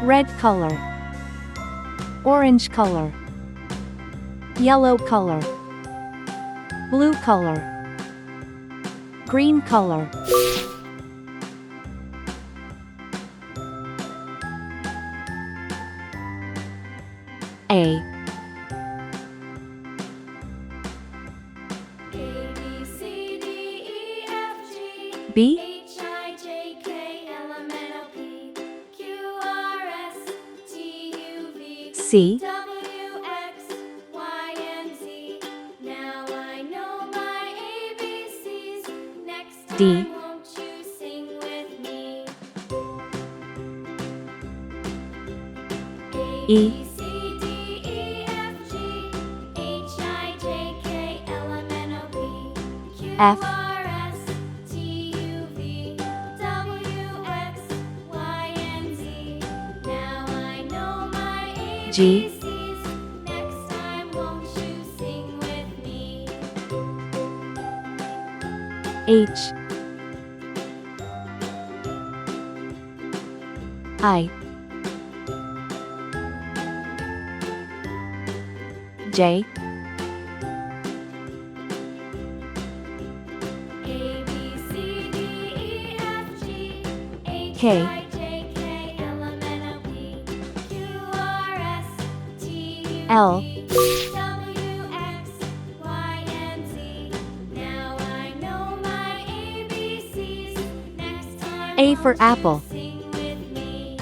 red color, orange color, yellow color, blue color, green color. A, B, C, D, E, F, G, B, H, I, J, K, L, M, N, O, P, Q, R, S, T, U, V, C, W, X, Y, and Z. Now I know my ABCs. Next D, time, won't you sing with me? A, E, B, C, D, E, F, G, H, I, J, K, L, M, N, O, P, Q, F, R, S, T, U, V, W, X, Y, and Z. Now I know my G, ABCs. Next time, won't you sing with me? H, I, J, A, B, C, D, E, F, G, H, K, I, J, K, L, M, N, O, P, Q, R, S, T, U, L, V, W, X, Y, and Z. Now I know my ABCs. Next time, A for won't you apple. sing with me?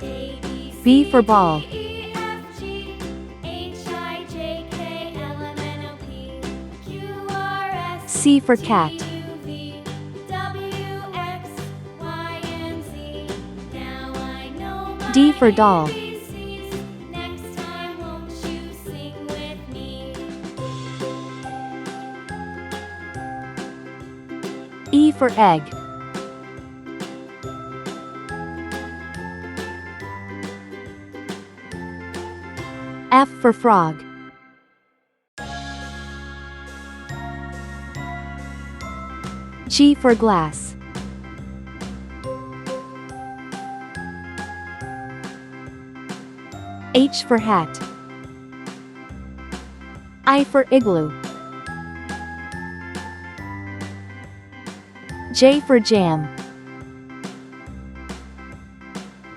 A, B, B C, for ball. D, E, F, G, H, I, J, K, L, M, N, O, P, Q, R, S, C for cat. T, U, V, W, X, Y, and Z. Now I know my D for doll. ABCs. Next time, won't you sing with me? E for egg. F for frog. G for glass. H for hat. I for igloo. J for jam.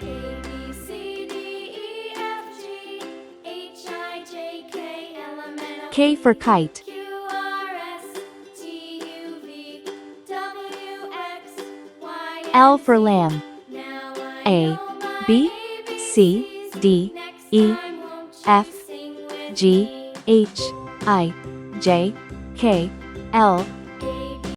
A, B, C, D, E, F, G, H, I, J, K, L, M, N, O, K for kite. Q, R, S, T, U, V, W, X, Y, and L for Z. lamb. Now I A, know my B, C, ABCs. D, Next E, time, won't you F, sing with G, me? H, I, J, K, L,